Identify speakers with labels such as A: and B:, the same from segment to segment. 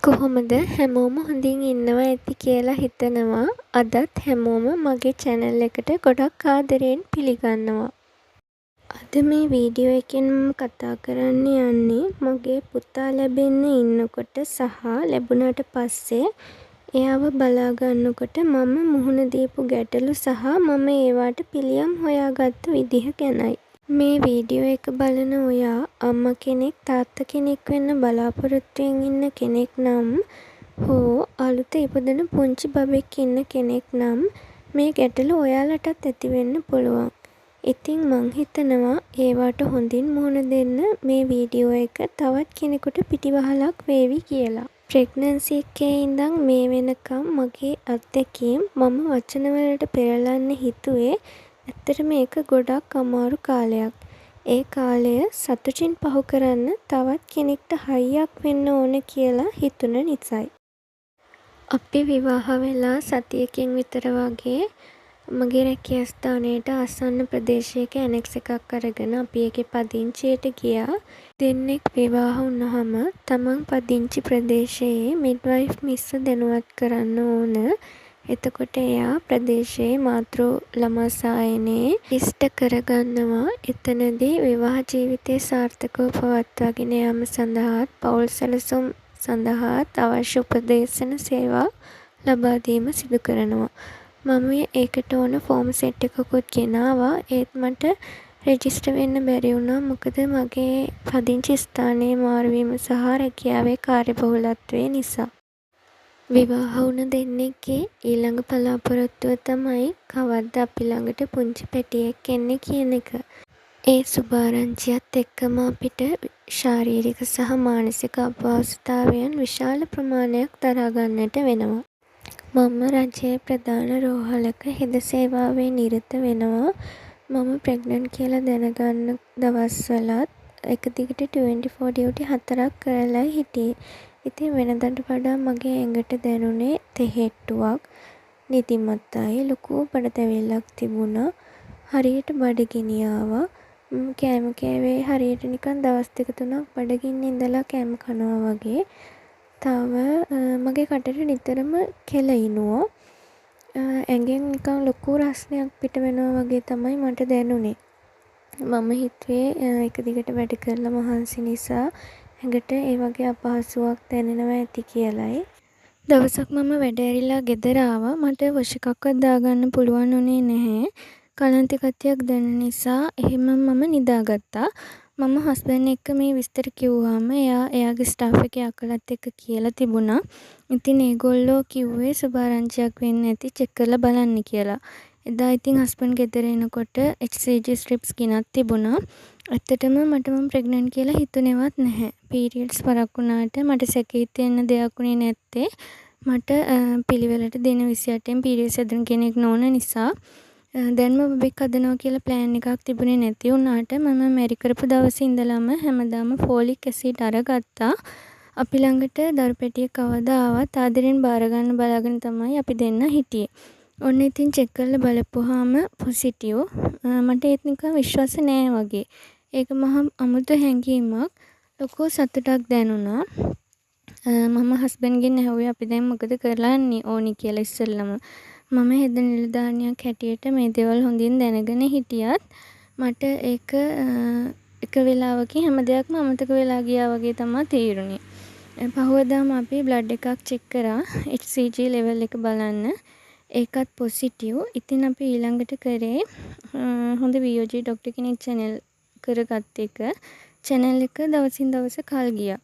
A: කොහොමද හැමෝම හොඳින් ඉන්නවා ඇති කියලා හිතනවා. අදත් හැමෝම මගේ channel එකට ගොඩක් ආදරයෙන් පිළිගන්නවා. අද මේ වීඩියෝ එකෙන් මම කතා කරන්න යන්නේ මගේ පුතා ලැබෙන්න ඉන්නකොට සහ ලැබුණාට පස්සේ එයාව බලා ගන්නකොට මම මුහුණ දීපු ගැටලු සහ මම ඒවට පිළියම් හොයාගත්තු විදිහ ගැනයි. මේ වීඩියෝ එක බලන ඔයා අම්මා කෙනෙක් තාත්තා කෙනෙක් වෙන්න බලාපොරොත්තුවෙන් ඉන්න කෙනෙක් නම් හෝ අලුත ඉපදෙන පුංචි බබෙක් ඉන්න කෙනෙක් නම් මේ ගැටලු ඔයාලටත් ඇති වෙන්න පුළුවන්. ඉතින් මං හිතනවා ඒවට හොඳින් මුහුණ දෙන්න මේ වීඩියෝ එක තවත් කෙනෙකුට පිටිවහලක් වේවි කියලා. ප්‍රෙග්නන්සි එකේ ඉඳන් මේ වෙනකම් මගේ අත්දැකීම් මම වචන වලට පෙරලන්න හිතුවේ ඇත්තටම මේක ගොඩක් අමාරු කාලයක්. ඒ කාලය සතුටින් පහු කරන්න තවත් කෙනෙක්ට හයියක් වෙන්න ඕන කියලා හිතුන නිසායි. අපි විවාහ වෙලා සතියකින් විතර වගේ මගේ රැකියා ස්ථානයට ආසන්න ප්‍රදේශයක ඇනෙක්ස් එකක් අරගෙන අපි ඒකේ පදිංචියට ගියා. දෙන්නෙක් විවාහ වුණාම තමන් පදිංචි ප්‍රදේශයේ මිඩ්වයිෆ් මිස්ස දැනුවත් කරන්න ඕන. එතකොට එයා ප්‍රදේශයේ මාතෘ ළමා සායනේ ඉෂ්ට කරගන්නවා. එතනදී විවාහ ජීවිතය සාර්ථකව පවත්වාගෙන යාම සඳහාත් පවුල් සැලසුම් සඳහාත් අවශ්‍ය උපදේශන සේවා ලබා දීම සිදු කරනවා. මම ඒකට ඕන ෆෝම් සෙට් එකකුත් ගෙනාවා. ඒත් මට රෙජිස්ටර් වෙන්න බැරි වුණා. මොකද මගේ පදිංචි ස්ථානයේ මාරු වීම සහ රැකියාවේ කාර්යබහුලත්වය නිසා. විවාහ වුණ දෙන්නෙක්ගේ ඊළඟ බලාපොරොත්තුව තමයි කවද්ද අපි ළඟට පුංචි පැටියෙක් එන්නේ කියන එක. ඒ සුභාරංචියත් එක්කම අපිට ශාරීරික සහ මානසික අපහසුතාවයන් විශාල ප්‍රමාණයක් දරා ගන්නට වෙනවා. මම රජයේ ප්‍රධාන රෝහලක හෙද සේවාවේ නිරත වෙනවා. මම ප්‍රෙග්නන්ට් කියලා දැනගන්න දවස්වලත් එක දිගට 24 ඩියුටි 4ක් කරලා හිටියේ. ඉතින් වෙනදට වඩා මගේ ඇඟට දැනුනේ තෙහෙට්ටුවක්, නිදිමතයි, ලොකු බඩතැවිල්ලක් තිබුණා. හරියට බඩගිනි ආවා. කෑම කෑවේ හරියට නිකන් දවස් දෙක තුනක් බඩගින්නේ ඉඳලා කෑම කනවා වගේ. තව මගේ කටට නිතරම කෙල ඉනුවා. ඇඟෙන් නිකන් ලොකු රස්නයක් පිට වෙනවා වගේ තමයි මට දැනුනේ. මම හිතුවේ එක දිගට වැඩ කරලා මහන්සි නිසා ඇඟට ඒ වගේ අපහසුාවක් දැනෙනවා ඇති කියලයි. දවසක් මම වැඩ ඇරිලා ගෙදර ආවා. මට වොෂ් එකක්වත් දාගන්න පුළුවන් වුණේ නැහැ. කලන්ති ගතියක් දැනෙන නිසා එහෙම මම නිදාගත්තා. මම හස්බන්ඩ් එක්ක මේ විස්තර කිව්වාම එයාගේ ස්ටාෆ් එකේ අකලත් එක්ක කියලා තිබුණා. ඉතින් ඒගොල්ලෝ කිව්වේ සුභාරංචියක් වෙන්න ඇති චෙක් කරලා බලන්න කියලා. එදා ඉතින් හස්බන්ඩ් ගෙදර එනකොට HCG ස්ට්‍රිප්ස් ගෙනත් තිබුණා. ඇත්තටම මම ප්‍රෙග්නන්ට් කියලා හිතුනේවත් නැහැ. පීරියඩ්ස් පරක් වුණාට මට සැකෙහිත් වෙන්න දෙයක් වුණේ නැත්තේ. මට පිළිවෙලට දින 28න් පීරියඩ්ස් හදන කෙනෙක් නොවන නිසා දැන්ම බබෙක් හදනවා කියලා ප්ලෑන් එකක් තිබුණේ නැති වුණාට මම මැරි කරපු දවසේ ඉඳලම හැමදාම ෆෝලික් ඇසිඩ් අරගත්තා. අපි ළඟට දරු පැටියෙක් කවදා ආවත් ආදරෙන් බාර ගන්න බලාගෙන තමයි අපි දෙන්න හිටියේ. ඔන්න ඉතින් චෙක් කරලා බලපුවාම පොසිටිව්. මට ඒත් නිකන් විශ්වාස නෑ වගේ. ඒක මහා අමුතු හැඟීමක්. ලොකු සතුටක් දැනුණා. මම හස්බන්ඩ්ගෙන් ඇහුවේ අපි දැන් මොකද කරන්න ඕනි කියලා ඉස්සෙල්ලම. මම හෙද නිලධාරියක් හැටියට මේ දේවල් හොඳින් දැනගෙන හිටියත් මට ඒක එක වෙලාවකින් හැම දෙයක්ම අමතක වෙලා ගියා වගේ තමයි තේරුනේ. පහුවදාම අපි බ්ලඩ් එකක් චෙක් කරා HCG ලෙවල් එක බලන්න. ඒකත් පොසිටිව්. ඉතින් අපි ඊළඟට කරේ හොඳ VOG ડોක්ටර් කෙනෙක් channel කරගත් එක. channel එක දවසින් දවස කල් ගියා.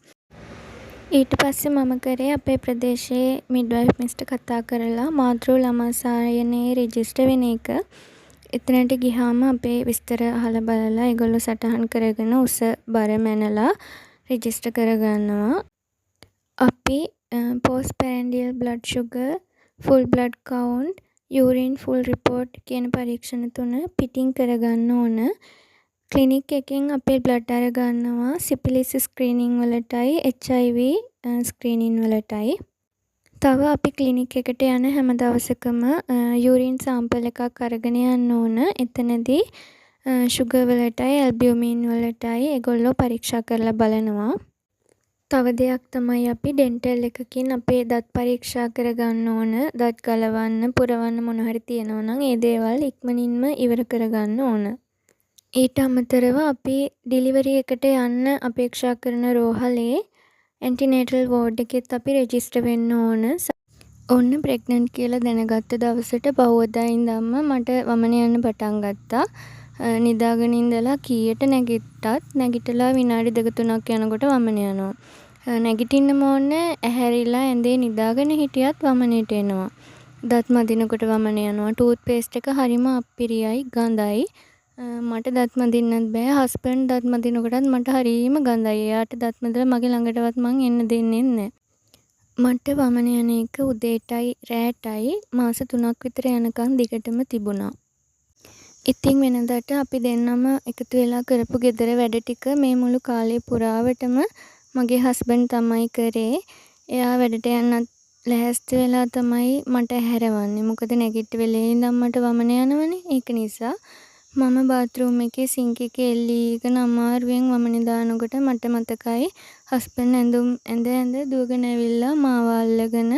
A: ඊට පස්සේ මම කරේ අපේ ප්‍රදේශයේ මිඩ්වයිෆ් මිස්ට කතා කරලා මාතෘ ළමා සායනේ රෙජිස්ටර් වෙන එක. එතනට ගියාම අපේ විස්තර අහලා බලලා ඒගොල්ලෝ සටහන් කරගෙන උස බර මැනලා රෙජිස්ටර් කරගන්නවා. අපි post prandial blood sugar, full blood count, urine full report කියන පරීක්ෂණ තුන පිටින් කරගන්න ඕන. ක්ලිනික් එකෙන් අපේ බ්ලඩ් අර ගන්නවා සිපිලිස් ස්ක්‍රීනින් වලටයි HIV ස්ක්‍රීනින් වලටයි. තව අපි ක්ලිනික් එකට යන හැම දවසකම යූරින් සාම්පල් එකක් අරගෙන යන්න ඕන. එතනදී ෂුගර් වලටයි ඇල්බියුමින් වලටයි ඒගොල්ලෝ පරීක්ෂා කරලා බලනවා. තව දෙයක් තමයි අපි ඩෙන්ටල් එකකින් අපේ දත් පරීක්ෂා කරගන්න ඕන. දත් ගලවන්න, පුරවන්න මොන හරි තියෙනවා නම් ඒ දේවල් ඉක්මනින්ම ඉවර කරගන්න ඕන. ඊට අමතරව අපි ඩිලිවරි එකට යන්න අපේක්ෂා කරන රෝහලේ ඇන්ටිනේටල් වෝඩ් එකෙත් අපි රෙජිස්ටර් වෙන්න ඕන. ඔන්න ප්‍රෙග්නන්ට් කියලා දැනගත්ත දවසට පහුවදා ඉඳන්ම මට වමන යන්න පටන් ගත්තා. නිදාගෙන ඉඳලා කීයට නැගිටලා විනාඩි 2-3ක් යනකොට වමන යනවා. නැගිටින්නම ඕනේ, ඇහැරිලා ඇඳේ නිදාගෙන හිටියත් වමනෙට එනවා. දත් මදිනකොට වමන යනවා. ටූත් පේස්ට් එක හරිම අප්පිරියයි, ගඳයි. මට දත් මදින්නත් බෑ. හස්බන්ඩ් දත් මදිනකොටත් මට හරිම ගඳයි. එයාට දත් මදලා මගේ ළඟටවත් මං එන්න දෙන්නේ නැහැ. මට වමන යන එක උදේටයි රෑටයි මාස 3ක් විතර යනකම් දිගටම තිබුණා. ඉතින් වෙනදාට අපි දෙන්නම එකතු වෙලා කරපු ගෙදර වැඩ ටික මේ මුළු කාලය පුරාවටම මගේ හස්බන්ඩ් තමයි කරේ. එයා වැඩට යන්නත් ලෑස්ති වෙලා තමයි මට හැරවන්නේ. මොකද නැගිට වෙලේ ඉඳන් මට වමන යනවනේ. ඒක නිසා මම බාත්රූම් එකේ සින්ක් එකේ එල්ලීගෙන අමාරුවෙන් වමනේ දානකොට මට මතකයි හස්බන්ඩ් ඇඳ දුවගෙන ඇවිල්ලා මාව අල්ලගෙන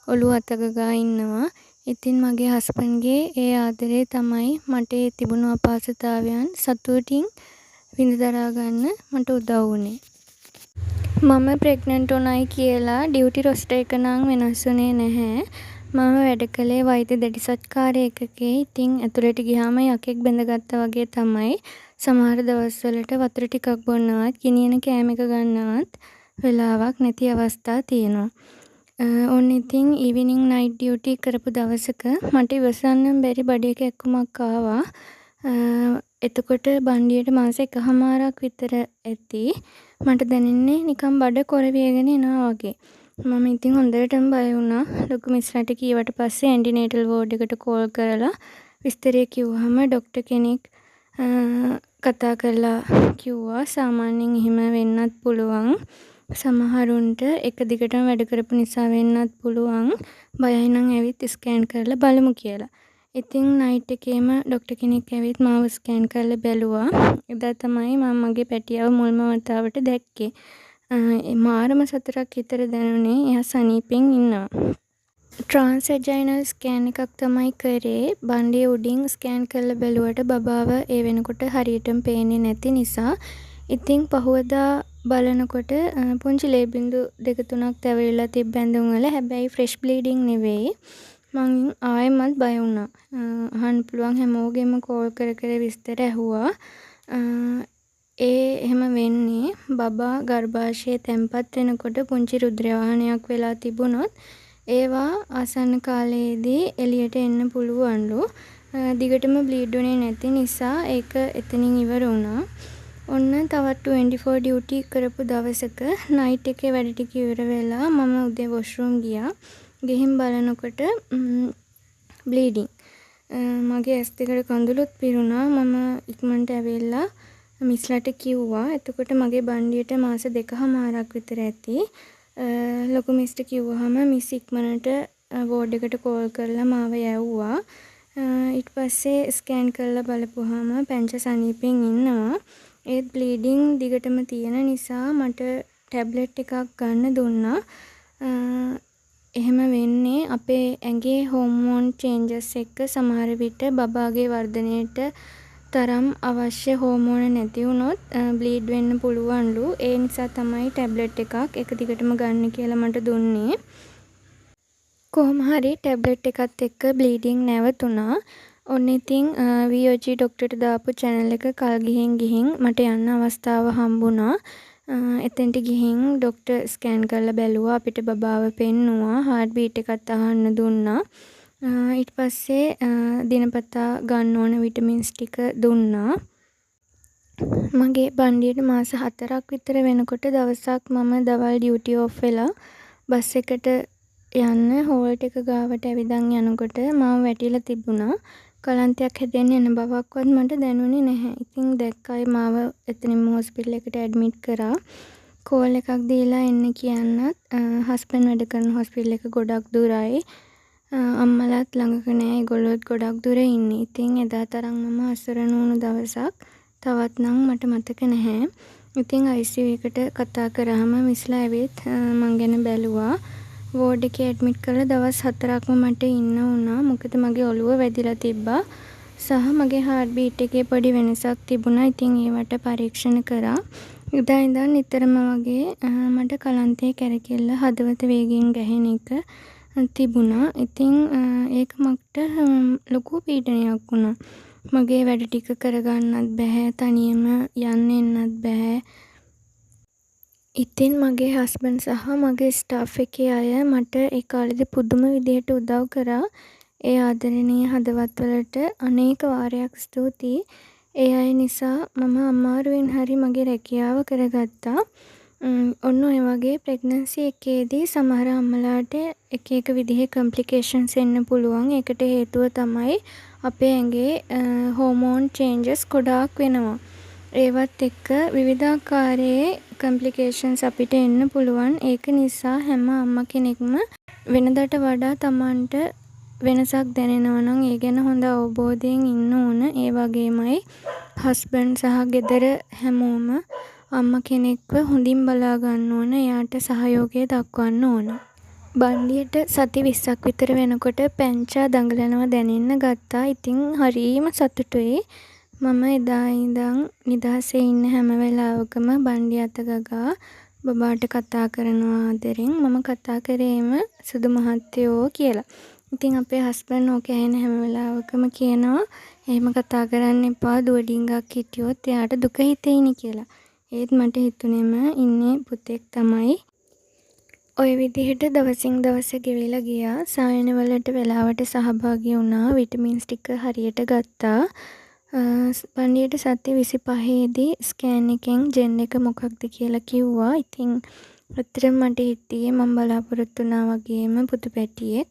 A: ඔළුව අතගගා ඉන්නවා. ඉතින් මගේ හස්බන්ඩ්ගේ ඒ ආදරේ තමයි මට ඒ තිබුණු අපහසුතාවයන් සතුටින් විඳ දරා ගන්න මට උදව් වුණේ. මම ප්‍රෙග්නන්ට් උනායි කියලා ඩියුටි රොස්ටර් එක නම් වෙනස් වුණේ නැහැ. මම වැඩ කළේ වෛද්‍ය දෙඩිසත්කාර එකකේ. ඉතින් ඇතුළට ගියාම යකෙක් බැඳගත්තා වගේ තමයි. සමහර දවස්වලට වතුර ටිකක් බොන්නවත්, ගිනියන කෑම එක ගන්නවත් වෙලාවක් නැති අවස්ථා තියෙනවා. ඔන්න ඉතින් ඉවිනිං නයිට් ඩියුටි කරපු දවසක මට ඉවසන්න බැරි බඩේ කැක්කුමක් ආවා. එතකොට බණ්ඩියට මාස 1කමාරක් විතර ඇති. මට දැනෙන්නේ නිකන් බඩ කොර වියගෙන එනවා වගේ. මම ඉතින් හොඳටම බය වුණා. ලොකු මිස්රට කීවට පස්සේ ඇන්ටිනේටල් වෝඩ් එකට කෝල් කරලා විස්තරය කිව්වහම ડોක්ටර් කෙනෙක් කතා කරලා කිව්වා සාමාන්‍යයෙන් එහෙම වෙන්නත් පුළුවන්. සමහරුන්ට එක දිගටම වැඩ කරපු නිසා වෙන්නත් පුළුවන්. බයයි නම් ඇවිත් ස්කෑන් කරලා බලමු කියලා. ඉතින් නයිට් එකේම ડોක්ටර් කෙනෙක් ඇවිත් මාව ස්කෑන් කරලා බැලුවා. එදා තමයි මම මගේ පැටියව මුල්ම වතාවට දැක්කේ. මාරම සතුටක් හිතට දැනුනේ. එයා සනීපෙන් ඉන්නවා. ට්‍රාන්ස්වැජයිනල් ස්කෑන් එකක් තමයි කරේ. බණ්ඩිය උඩින් ස්කෑන් කරලා බැලුවට බබාව ඒ වෙනකොට හරියටම පේන්නේ නැති නිසා. ඉතින් පහුවදා බලනකොට පුංචි ලේ බිඳු 2-3ක් තැවිලා තිබ්බ ඇඳුම් වල. හැබැයි ෆ්‍රෙෂ් බ්ලීඩින් නෙවෙයි. මං ආයෙමත් බය වුණා. අහන්න පුළුවන් හැමෝගෙම කෝල් කර විස්තර ඇහුවා. එහෙම වෙන්නේ බබා ගර්භාෂයේ තැන්පත් වෙනකොට පුංචි රුධිර වාහනයක් වෙලා තිබුණොත් ඒවා ආසන්න කාලයේදී එළියට එන්න පුළුවන්ලු. දිගටම බ්ලීඩ් වුණේ නැති නිසා ඒක එතනින් ඉවර වුණා. ඔන්න තවත් 24 ඩියුටි කරපු දවසක නයිට් එකේ වැඩ ටික ඉවර වෙලා මම උදේ වොෂ්රූම් ගියා. ගිහින් බලනකොට බ්ලීඩින්. මගේ ඇස් දෙකට කඳුළුත් පිරුණා. මම ඉක්මනට ඇවිල්ලා මිස්ලට කිව්වා. එතකොට මගේ බණ්ඩියට මාස 2කමාරක් විතර ඇති. ලොකු මිස්ට කිව්වහම මිස් ඉක්මනට වෝඩ් එකට කෝල් කරලා මාව යවුවා. ඊට පස්සේ ස්කෑන් කරලා බලපුවාම පැංච සනීපෙන් ඉන්නවා. ඒත් බ්ලීඩින් දිගටම තියෙන නිසා මට ටැබ්ලට් එකක් ගන්න දුන්නා. එහෙම වෙන්නේ අපේ ඇඟේ හෝමෝන් චේන්ජස් එක්ක සමහර විට බබාගේ වර්ධනයට තරම් අවශ්‍ය හෝමෝන නැති වුණොත් බ්ලීඩ් වෙන්න පුළුවන්ලු. ඒ නිසා තමයි ටැබ්ලට් එකක් එක දිගටම ගන්න කියලා මට දුන්නේ. කොහොම හරි ටැබ්ලට් එකත් එක්ක බ්ලීඩින් නැවතුණා. ඔන්න ඉතින් VOG ડોක්ටර්ට දාපු channel එක කල් ගිහින් මට යන්න අවස්ථාව හම්බුණා. එතෙන්ට ගිහින් ડોක්ටර් ස්කෑන් කරලා බැලුවා. අපිට බබාව පෙන්නුවා. හાર્ට් බීට් එකත් අහන්න දුන්නා. ඊට පස්සේ දිනපතා ගන්න ඕන විටමින්ස් ටික දුන්නා. මගේ බණ්ඩියට මාස 4ක් විතර වෙනකොට දවසක් මම දවල් ඩියුටි ඔෆ් වෙලා බස් එකට යන්න හෝල්ට් එක ගාවට ඇවිදන් යනකොට මාව වැටිලා තිබුණා. කලන්තයක් හැදෙන්න එන බවක්වත් මට දැනුනේ නැහැ. ඉතින් දැක්කයි මාව එතනින්ම හොස්පිටල් එකට ඇඩ්මිට් කරා. කෝල් එකක් දීලා එන්න කියන්නත් හස්බන්ඩ් වැඩ කරන හොස්පිටල් එක ගොඩක් දුරයි. අම්මලාත් ළඟක නෑ. ඒගොල්ලොත් ගොඩක් දුර ඉන්නේ. ඉතින් එදා තරම් මම අසරණ වුණු දවසක් තවත් නම් මට මතක නැහැ. ඉතින් ICU එකට කතා කරාම මිස්ලා ඇවිත් මං ගැන බැලුවා. වෝඩ් එකේ ඇඩ්මිට් කරලා දවස් 4ක්ම මට ඉන්න වුණා. මොකද මගේ ඔළුව වැදිලා තිබ්බා. සහ මගේ හાર્ට් බීට් එකේ පොඩි වෙනසක් තිබුණා. ඉතින් ඒවට පරීක්ෂණ කරා. එදා ඉඳන් නිතරම වගේ මට කලන්තේ කැරකිල්ල හදවත වේගයෙන් ගැහෙන එක තිබුණා. ඉතින් ඒක මට ලොකු පීඩනයක් වුණා. මගේ වැඩ ටික කරගන්නත් බැහැ. තනියම යන්න එන්නත් බැහැ. ඉතින් මගේ හස්බන්ඩ් සහ මගේ ස්ටාෆ් එකේ අය මට ඒ කාලෙදි පුදුම විදිහට උදව් කරා. ඒ ආදරණීය හදවත්වලට අනේක වාරයක් ස්තුතියි. ඒ අය නිසා මම අමාරුවෙන් හරි මගේ රැකියාව කරගත්තා. ඔන්න ඔය වගේ ප්‍රෙග්නන්සි එකේදී සමහර අම්මලාට එක එක විදිහේ කොම්ප්ලිකේෂන්ස් එන්න පුළුවන්. ඒකට හේතුව තමයි අපේ ඇඟේ හෝමෝන් චේන්ජස් ගොඩාක් වෙනවා. ඒවත් එක්ක විවිධාකාරයේ කොම්ප්ලිකේෂන්ස් අපිට එන්න පුළුවන්. ඒක නිසා හැම අම්මා කෙනෙක්ම වෙනදාට වඩා Tamanට වෙනසක් දැනෙනවා නම් ඒ ගැන හොඳ අවබෝධයෙන් ඉන්න ඕන. ඒ වගේමයි හස්බන්ඩ් සහ ගෙදර හැමෝම අම්මා කෙනෙක්ව හොඳින් බලා ගන්න ඕන. එයාට සහයෝගය දක්වන්න ඕන. බන්ඩියට සති 20ක් විතර වෙනකොට පැංචා දඟලනවා දැනෙන්න ගත්තා. ඉතින් හරීම සතුටුයි. මම එදා ඉඳන් නිදහසේ ඉන්න හැම වෙලාවකම බන්ඩි අත ගගා බබාට කතා කරනවා ආදරෙන්. මම කතා කරේම සුදු මහත්තයෝ කියලා. ඉතින් අපේ හස්බන්ඩ් ඕක ඇහෙන හැම වෙලාවකම කියනවා එහෙම කතා කරන්න එපා, දුව ඩිංගක් හිටියොත් එයාට දුක හිතෙයිනි කියලා. ඒත් මට හිතුනේම ඉන්නේ පුතෙක් තමයි. ඔය විදිහට දවසින් දවස ගෙවිලා ගියා. සායන වලට වෙලාවට සහභාගී වුණා. විටමින්ස් ටික හරියට ගත්තා. පණ්ඩියට සති 25 දී ස්කෑන් එකෙන් ජෙන් එක මොකක්ද කියලා කිව්වා. ඉතින් ඇත්තටම මට හිටියේ මම බලාපොරොත්තු වුණා වගේම පුතු පැටියෙක්.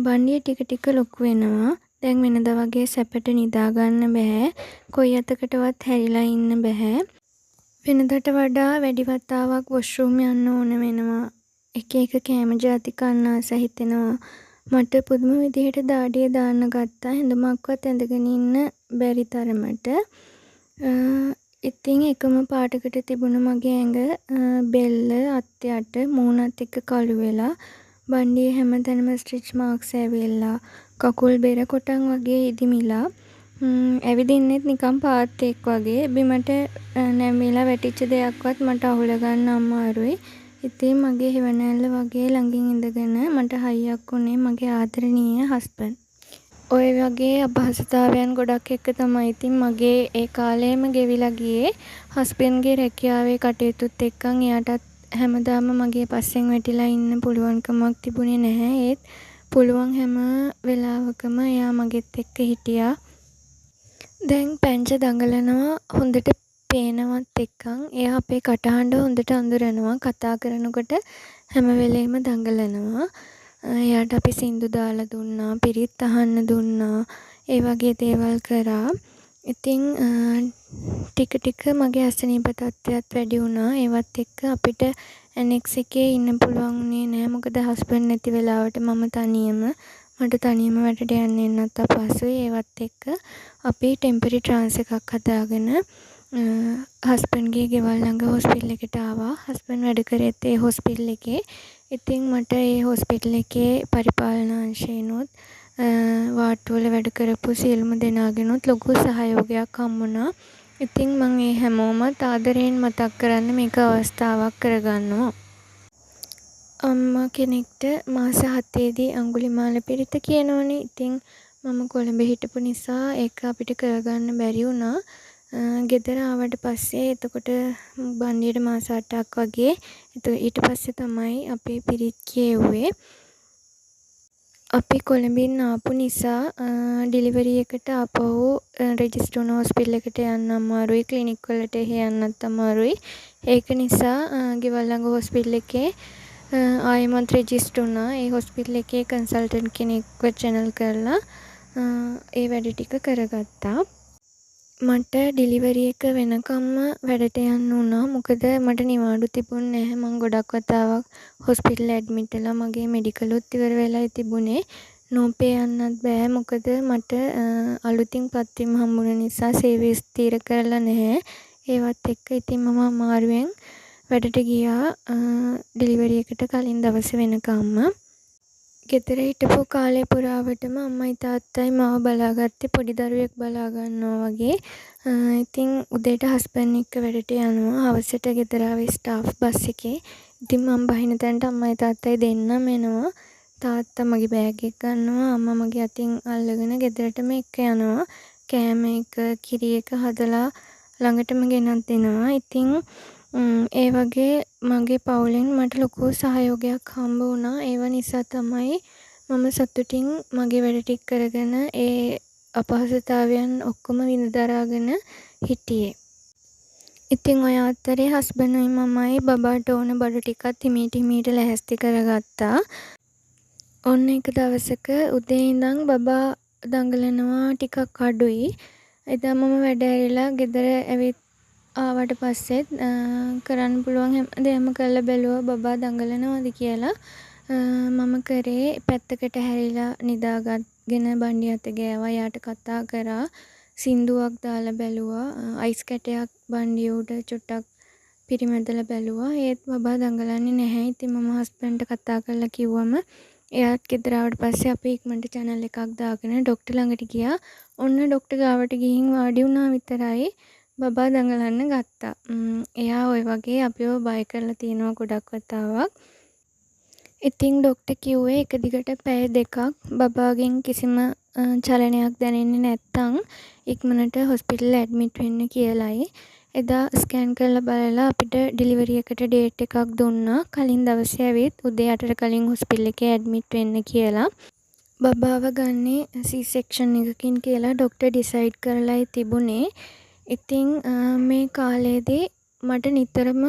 A: බණ්ඩිය ටික ටික ලොකු වෙනවා. දැන් වෙනදා වගේ සැපට නිදා ගන්න බෑ. කොයි අතකටවත් හැරිලා ඉන්න බෑ. වෙනදාට වඩා වැඩි වතාවක් වොෂ්රූම් යන්න ඕන වෙනවා. එක එක කෑම ಜಾති කන්න ආස හිතෙනවා. මට පුදුම විදිහට දාඩිය දාන්න ගත්තා. හැඳුමක්වත් ඇඳගෙන ඉන්න බැරි තරමට. ඉතින් එකම පාටකට තිබුණ මගේ ඇඟ බෙල්ල අත් යට මූණත් එක්ක කළු වෙලා බණ්ඩියේ හැමතැනම ස්ටිච් මාක්ස් ඇවිල්ලා කකුල් බෙර කොටන් වගේ ඉදිමිලා ඇවිදින්නෙත් නිකන් පාත්තෙක් වගේ. බිමට නැමිලා වැටිච්ච දෙයක්වත් මට අහුල ගන්න අමාරුයි. ඉතින් මගේ හිවණැල්ල වගේ ළඟින් ඉඳගෙන මට හයියක් උනේ මගේ ආදරණීය හස්බන්ඩ්. ඔය වගේ අපහසුතාවයන් ගොඩක් එක්ක තමයි ඉතින් මගේ ඒ කාලෙම ගෙවිලා ගියේ. හස්බන්ඩ්ගේ රැකියාවේ කටයුතුත් එක්කන් එයාටත් හැමදාම මගේ පස්සෙන් වැටිලා ඉන්න පුළුවන්කමක් තිබුණේ නැහැ. ඒත් පුළුවන් හැම වෙලාවකම එයා මගෙත් එක්ක හිටියා. දැන් පැංච දඟලනවා හොඳට පේනවත් එක්කන් එයා අපේ කටහඬ හොඳට අඳුරනවා. කතා කරනකොට හැම වෙලේම දඟලනවා. එයාට අපි සින්දු දාලා දුන්නා, පිරිත් අහන්න දුන්නා, ඒ වගේ දේවල් කරා. ඉතින් ටික ටික මගේ අසනීප තත්ත්වයක් වැඩි වුණා. ඒවත් එක්ක අපිට ඇනෙක්ස් එකේ ඉන්න පුළුවන් වුණේ නැහැ. මොකද හස්බන්ඩ් නැති වෙලාවට මම තනියම මට තනියම වැඩට යන්න එන්නත් අපහසුයි. ඒවත් එක්ක අපි ටෙම්පරරි ට්‍රාන්ස් එකක් හදාගෙන හස්බන්ඩ්ගේ ගෙවල් ළඟ හොස්පිටල් එකට ආවා. හස්බන්ඩ් වැඩ කරෙත් ඒ හොස්පිටල් එකේ. ඉතින් මට ඒ හොස්පිටල් එකේ පරිපාලන අංශයෙන්ුත් වාට්ටුවල වැඩ කරපු සියලුම දෙනාගෙනුත් ලොකු සහයෝගයක් හම්බුණා. ඉතින් මම මේ හැමෝමත් ආදරයෙන් මතක් කරන්න මේක අවස්ථාවක් කරගන්නවා. අම්මා කෙනෙක්ට මාස 7 දී අඟුලිමාල පිරිත කියනෝනේ. ඉතින් මම කොළඹ හිටපු නිසා ඒක අපිට කරගන්න බැරි වුණා. ගෙදර ආවට පස්සේ එතකොට බණ්ඩියට මාස 8ක් වගේ. ඊට පස්සේ තමයි අපි පිරිත් කියෙව්වේ. අපි කොළඹින් ආපු නිසා ඩිලිවරි එකට ආපහු රෙජිස්ටර් වුණ හොස්පිටල් එකට යන්න අමාරුයි. ක්ලිනික් වලට යන්නත් අමාරුයි. ඒක නිසා ගෙවල් ළඟ හොස්පිටල් එකේ ආයෙමත් රෙජිස්ටර් වුණා. ඒ හොස්පිටල් එකේ කන්සල්ටන්ට් කෙනෙක්ව චැනල් කරලා ඒ වැඩ ටික කරගත්තා. මට ඩිලිවරි එක වෙනකම්ම වැඩට යන්න වුණා. මොකද මට නිවාඩු තිබුණේ නැහැ. මම ගොඩක් වතාවක් හොස්පිටල් ඇඩ්මිට් වෙලා මගේ මෙඩිකලුත් ඉවර වෙලා තිබුණේ. නෝපේ යන්නත් බෑ. මොකද මට අලුතින් පත්වීම හම්බුන නිසා සේවය ස්ථිර කරලා නැහැ. ඒවත් එක්ක ඉතින් මම අමාරුවෙන් වැඩට ගියා ඩෙලිවරි එකට කලින් දවස වෙනකම්ම. ගෙදර හිටපු කාලේ පුරාවටම අම්මයි තාත්තයි මාව බලාගත්තේ පොඩි දරුවෙක් බලා ගන්නවා වගේ. ඉතින් උදේට හස්බන්ඩ් එක්ක වැඩට යනවා. හවසට ගෙදර ආවේ ස්ටාෆ් බස් එකේ. ඉතින් මම බහින තැනට අම්මයි තාත්තයි දෙන්නම එනවා. තාත්තා මගේ බෑග් එක ගන්නවා. අම්මා මගේ අතින් අල්ලගෙන ගෙදරටම එක්ක යනවා. කෑම එක, කිරි එක හදලා ළඟටම ගෙනත් දෙනවා. ඉතින් ඒ වගේ මගේ පවුලෙන් මට ලොකු සහයෝගයක් හම්බ වුණා. ඒව නිසා තමයි මම සතුටින් මගේ වැඩ ටික කරගෙන ඒ අපහසුතාවයන් ඔක්කොම විඳ දරාගෙන හිටියේ. ඉතින් ඔය අතරේ හස්බන්ඩ්යි මමයි බබාට ඕන බඩු ටිකත් හිමීට ලැහැස්ති කරගත්තා. ඔන්න එක දවසක උදේ ඉඳන් බබා දඟලනවා ටිකක් අඩුයි. එදා මම වැඩ ඇරිලා ගෙදර ඇවිත් ආවට පස්සෙත් කරන්න පුළුවන් හැම දෙයක්ම කරලා බැලුවා බබා දඟලනවද කියලා. මම කරේ පැත්තකට හැරිලා නිදාගත්ගෙන බණ්ඩි අත ගෑවා. යාට කතා කරා. සින්දුවක් දාලා බැලුවා. අයිස් කැටයක් බණ්ඩිය උඩ චුට්ටක් පිරිමැදලා බැලුවා. ඒත් බබා දඟලන්නේ නැහැ. ඉතින් මම හස්බන්ඩ්ට කතා කරලා කිව්වම එයාත් ගෙදර ආවට පස්සේ අපි ඉක්මනට channel එකක් දාගෙන ડોක්ටර් ළඟට ගියා. ඔන්න ડોක්ටර් ගාවට ගිහින් වාඩි වුණා විතරයි බබා දඟලන්න ගත්තා. එයා ওই වගේ අපිව බය කරලා තියෙනවා ගොඩක් වතාවක්. ඉතින් ડોක්ටර් කිව්වේ එක දිගට පැය දෙකක් බබාගෙන් කිසිම චලනයක් දැනෙන්නේ නැත්නම් ඉක්මනට හොස්පිටල් ඇඩ්මිට් වෙන්න කියලායි. එදා ස්කෑන් කරලා බලලා අපිට ඩෙලිවරි එකට ඩේට් එකක් දුන්නා. කලින් දවසේ ඇවිත් උදේ 8ට කලින් හොස්පිටල් එකේ ඇඩ්මිට් වෙන්න කියලා. බබාව ගන්නේ C-section එකකින් කියලා ડોක්ටර් ඩිසයිඩ් කරලායි තිබුණේ. ඉතින් මේ කාලේදී මට නිතරම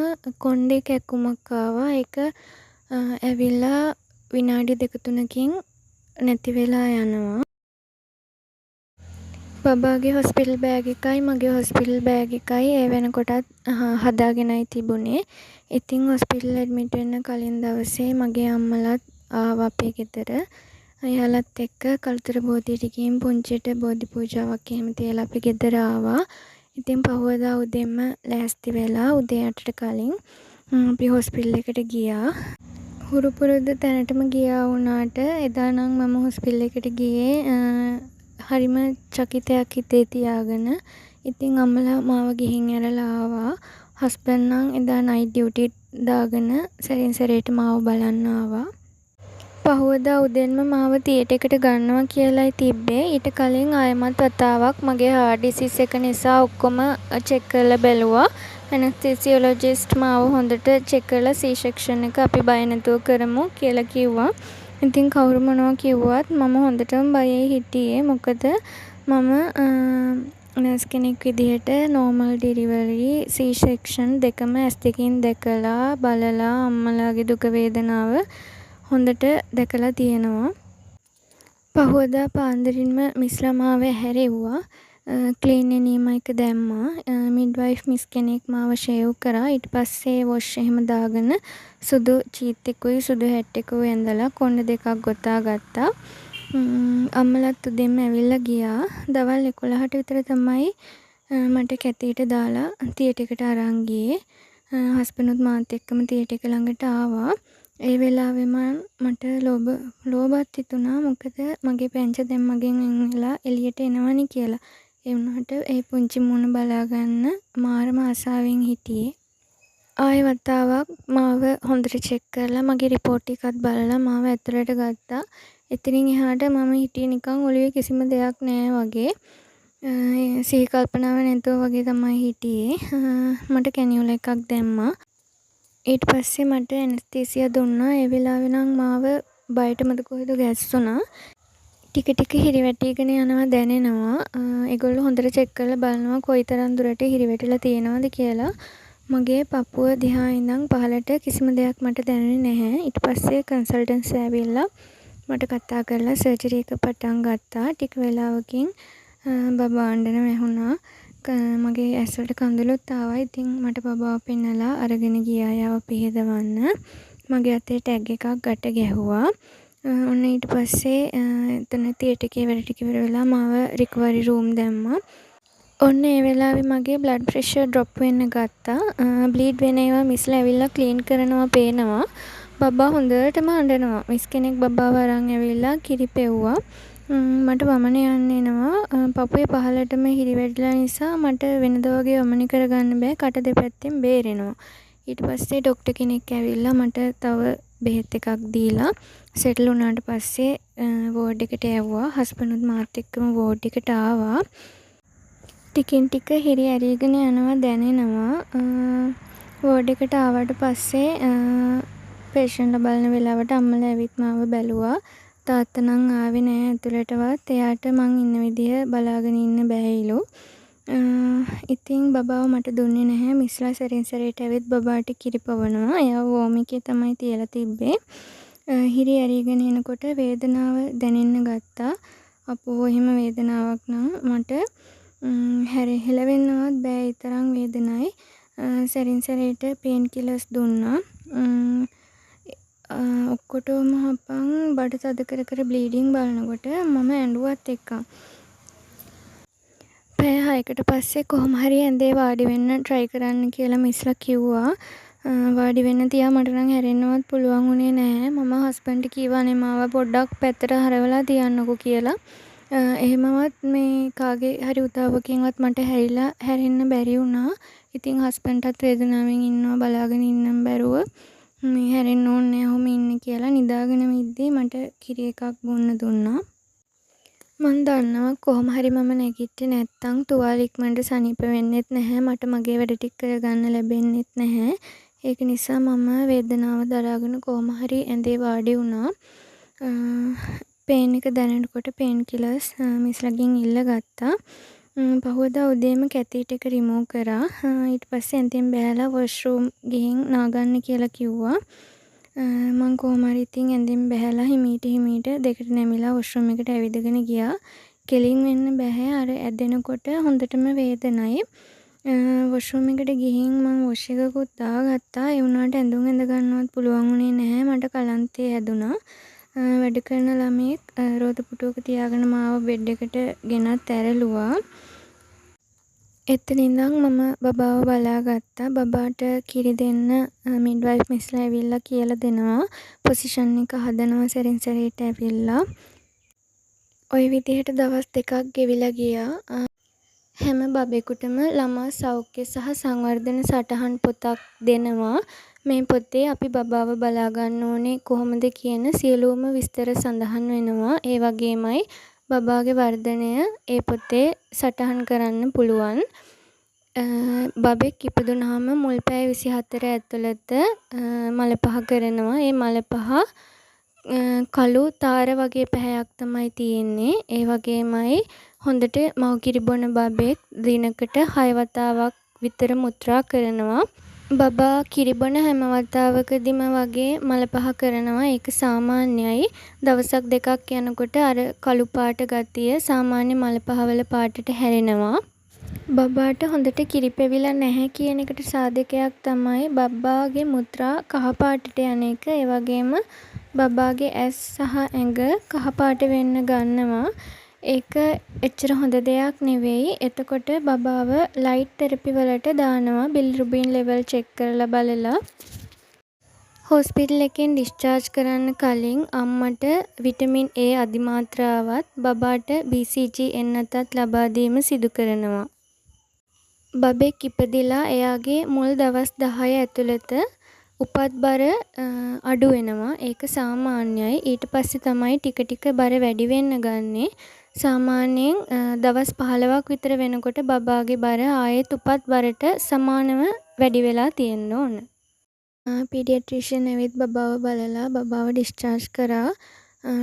A: කොණ්ඩේ කැක්කුමක් ආවා. ඒක ඇවිල්ලා විනාඩි 2-3කින් නැති වෙලා යනවා. බබාගේ හොස්පිටල් බෑග් එකයි මගේ හොස්පිටල් බෑග් එකයි ඒ වෙනකොටත් හදාගෙනයි තිබුණේ. ඉතින් හොස්පිටල් ඇඩ්මිට් වෙන්න කලින් දවසේ මගේ අම්මලාත් ආවා අපේ ගෙදර. එයාලත් එක්ක කළුතර බෝධියට ගිහින් පුංචියට බෝධි පූජාවක් එහෙම තියලා අපි ගෙදර ආවා. ඉතින් පහුවදා උදේම ලෑස්ති වෙලා උදේ 8ට කලින් අපි හොස්පිටල් එකට ගියා. හුරු පුරුදු තැනටම ගියා වුණාට එදා නම් මම හොස්පිටල් එකට ගියේ හරිම චකිතයක් හිතේ තියාගෙන. ඉතින් අම්මලා මාව ගිහින් ඇරලා ආවා. හස්බන්ඩ් නම් එදා නයිට් ඩියුටි දාගෙන සැරින් සැරේට මාව බලන්න ආවා. පහුවදා උදෙන්ම මාව තියටර් එකට ගන්නවා කියලායි තිබ්බේ. ඊට කලින් ආයෙමත් වතාවක් මගේ heart disease එක නිසා ඔක්කොම චෙක් කරලා බැලුවා. ඇනස්තීසියොලොජිස්ට් මාව හොඳට චෙක් කරලා C-section එක අපි බය නැතුව කරමු කියලා කිව්වා. ඉතින් කවුරු මොනවා කිව්වත් මම හොඳටම බයේ හිටියේ. මොකද මම නර්ස් කෙනෙක් විදිහට normal delivery C-section දෙකම ඇස් දෙකින් දැකලා බලලා අම්මලාගේ දුක වේදනාව හොඳට දැකලා තියෙනවා. පහුවදා පාන්දරින්ම මිස්ලා මාව හැරෙව්වා. ක්ලීන් එනීම එක දැම්මා. මිඩ්වයිෆ් මිස් කෙනෙක් මාව ෂේව් කරා. ඊට පස්සේ වොෂ් එහෙම දාගෙන සුදු චීත් එකකුයි සුදු හැට් එකකුයි ඇඳලා කොණ්ඩ දෙකක් ගොතා ගත්තා. අම්මලාත් උදේම ඇවිල්ලා ගියා. දවල් 11ට විතර තමයි මට කැතීට දාලා තියටර් එකට අරන් ගියේ. හස්බන්ඩ්ත් මාත් එක්කම තියටර් එක ළඟට ආවා. ඒ වෙලාවෙම මට ලෝභත් හිතුණා. මොකද මගේ පැංච දැන් මගෙන් වෙලා එළියට එනවනේ කියලා. ඒ වුණාට ඒ පුංචි මුණ බලා ගන්න මාරම ආසාවෙන් හිටියේ. ආයෙ වතාවක් මාව හොඳට චෙක් කරලා මගේ රිපෝට් එකත් බලලා මාව ඇතුළට ගත්තා. එතනින් එහාට මම හිටියේ නිකන් ඔළුවේ කිසිම දෙයක් නැහැ වගේ. සිහි කල්පනාව නැතුව වගේ තමයි හිටියේ. මට කැනියුලා එකක් දැම්මා. ඊට පස්සේ මට ඇනස්තීසියා දුන්නා. ඒ වෙලාවේ නම් මාව බයට මත කොහෙද ගැස්සුණා. ටික ටික හිරිවැටීගෙන යනවා දැනෙනවා. ඒගොල්ලෝ හොඳට චෙක් කරලා බලනවා කොයිතරම් දුරට හිරිවැටිලා තියෙනවද කියලා. මගේ පපුව දිහා ඉඳන් පහළට කිසිම දෙයක් මට දැනුනේ නැහැ. ඊට පස්සේ කන්සල්ටන්ට්ස් ඇවිල්ලා මට කතා කරලා සර්ජරි එක පටන් ගත්තා. ටික වෙලාවකින් බබා අඬන වැහුණා. මගේ ඇස්වලට කඳුළුත් ආවා. ඉතින් මට බබාව පෙන්නලා අරගෙන ගියා යාව පිහදවන්න. මගේ අතේ ටැග් එකක් ගැට ගැහුවා. ඔන්න ඊට පස්සේ එතන තියටර් එකේ වැඩ ටික ඉවර වෙලා මාව රිකවරි රූම් දැම්මා. ඔන්න ඒ වෙලාවේ මගේ බ්ලඩ් ප්‍රෙෂර් ඩ්‍රොප් වෙන්න ගත්තා. බ්ලීඩ් වෙන ඒවා මිස්ලා ඇවිල්ලා ක්ලීන් කරනවා පේනවා. බබා හොඳටම අඬනවා. මිස් කෙනෙක් බබාව අරන් ඇවිල්ලා කිරි පෙව්වා. මට වමන යන්න එනවා. පපුවේ පහළටම හිරි වැටිලා නිසා මට වෙනද වගේ වමන කරගන්න බෑ. කට දෙපැත්තෙන් බේරෙනවා. ඊට පස්සේ ඩොක්ටර් කෙනෙක් ඇවිල්ලා මට තව බෙහෙත් එකක් දීලා සෙටල් වුණාට පස්සේ වෝඩ් එකට යවුවා. හස්බන්ඩ්ත් මාත් එක්කම වෝඩ් එකට ආවා. ටිකින් ටික හිරි ඇරීගෙන යනවා දැනෙනවා. වෝඩ් එකට ආවට පස්සේ පේෂන්ට්ලා බලන වෙලාවට අම්මලා ඇවිත් මාව බැලුවා. තාත්තා නම් ආවේ නෑ ඇතුළටවත්. එයාට මං ඉන්න විදිය බලාගෙන ඉන්න බැහැයිලු. ඉතින් බබාව මට දුන්නේ නැහැ. මිස්ලා සැරින් සැරේට ඇවිත් බබාට කිරි පවනවා. එයා වෝම් එකේ තමයි තියලා තිබ්බේ. හිරි ඇරීගෙන එනකොට වේදනාව දැනෙන්න ගත්තා. අපෝ එහෙම වේදනාවක් නම් මට හෙලවෙන්නවත් බෑ ඒ තරම් වේදනයි. සැරින් සැරේට පේන් කිලර්ස් දුන්නා. ඔක්කොටම හපන් බඩ තද කර කර බ්ලීඩින් බලනකොට මම ඇඬුවත් එක්ක. පැය 6කට පස්සේ කොහොම හරි ඇඳේ වාඩි වෙන්න try කරන්න කියලා මිස්ලා කිව්වා. වාඩි වෙන්න තියා මට නම් හැරෙන්නවත් පුළුවන් වුණේ නැහැ. මම හස්බන්ඩ්ට කිව්වානේ මාව පොඩ්ඩක් පැත්තට හරවලා තියන්නකෝ කියලා. එහෙමවත් මේ කාගේ හරි උදව්වකින්වත් මට හැරෙන්න බැරි වුණා. ඉතින් හස්බන්ඩ්ටත් වේදනාවෙන් ඉන්නවා බලාගෙන ඉන්නම් බැරුව මේ හැරෙන්න ඕනේ ඔහොම ඉන්නේ කියලා නිදාගෙනම ඉද්දී මට කිරි එකක් බොන්න දුන්නා. මං දන්නවා කොහොම හරි මම නැගිට්ටේ නැත්තම් තුවාල ඉක්මනට සනීප වෙන්නෙත් නැහැ. මට මගේ වැඩ ටික කරගන්න ලැබෙන්නෙත් නැහැ. ඒක නිසා මම වේදනාව දරාගෙන කොහොම හරි ඇඳේ වාඩි වුණා. පේන් එක දැනෙනකොට පේන් කිලර්ස් මිස්ලගෙන් ඉල්ල ගත්තා. පහුවදා උදේම කැතීටර් එක රිමූව් කරා. ඊට පස්සේ ඇඳෙන් බැහැලා වොෂ්රූම් ගිහින් නාගන්න කියලා කිව්වා. මං කොහොම හරි ඉතින් ඇඳෙන් බැහැලා හිමීට දෙකට නැමිලා වොෂ්රූම් එකට ඇවිදගෙන ගියා. කෙලින් වෙන්න බෑ. අර ඇදෙනකොට හොඳටම වේදනයි. වොෂ්රූම් එකට ගිහින් මං වොෂ් එකකුත් දාගත්තා. ඒ වුණාට ඇඳුම් ඇඳ ගන්නවත් පුළුවන් වුණේ නැහැ. මට කලන්තේ හැදුනා. වැඩ කරන ළමයෙක් රෝද පුටුවක තියාගෙන මාව බෙඩ් එකට ගෙනත් ඇරලුවා. එතන ඉඳන් මම බබාව බලාගත්තා. බබාට කිරි දෙන්න මිඩ්වයිෆ් මිස්ලා ඇවිල්ලා කියලා දෙනවා. පොසිෂන් එක හදනවා සැරින් සැරේට ඇවිල්ලා. ওই විදිහට දවස් දෙකක් ගෙවිලා ගියා. හැම බබෙකුටම ළමා සෞඛ්‍ය සහ සංවර්ධන සටහන් පොතක් දෙනවා. මේ පොතේ අපි බබාව බලා ගන්න ඕනේ කොහොමද කියන සියලුම විස්තර සඳහන් වෙනවා. ඒ වගේමයි බබාගේ වර්ධනය ඒ පොතේ සටහන් කරන්න පුළුවන්. බබෙක් ඉපදුනහම මුල් පැය 24 ඇතුළත මල පහ කරනවා. ඒ මල පහ කළු තාර වගේ පැහැයක් තමයි තියෙන්නේ. ඒ වගේමයි හොඳට මව්කිරි බොන බබෙක් දිනකට 6 වතාවක් විතර මුත්‍රා කරනවා. බබා කිරි බොන හැම වතාවකදීම වගේ මල පහ කරනවා. ඒක සාමාන්‍යයි. දවසක් දෙකක් යනකොට අර කළු පාට ගතිය සාමාන්‍ය මල පහවල පාටට හැරෙනවා. බබාට හොඳට කිරි පෙවිලා නැහැ කියන එකට සාධකයක් තමයි බබාගේ මුත්‍රා කහ පාටට යන එක. ඒ වගේම බබාගේ ඇස් සහ ඇඟ කහ පාට වෙන්න ගන්නවා. ඒක එච්චර හොඳ දෙයක් නෙවෙයි. එතකොට බබාව ලයිට් තෙරපි වලට දානවා. බිලිරුබින් ලෙවල් චෙක් කරලා බලලා. හොස්පිටල් එකෙන් ඩිස්චාර්ජ් කරන්න කලින් අම්මට විටමින් A අධිමාත්‍රාවත් බබාට BCG එන්නතත් ලබා දීම සිදු කරනවා. බබෙක් ඉපදිලා එයාගේ මුල් දවස් 10 ඇතුළත උපත් බර අඩු වෙනවා. ඒක සාමාන්‍යයි. ඊට පස්සේ තමයි ටික ටික බර වැඩි වෙන්න ගන්නෙ. සාමාන්‍යයෙන් දවස් 15ක් විතර වෙනකොට බබාගේ බර ආයෙත් උපත් බරට සමානව වැඩි වෙලා තියෙන්න ඕන. පීඩියට්‍රිෂියන් ඇවිත් බබාව බලලා බබාව ඩිස්චාර්ජ් කරා.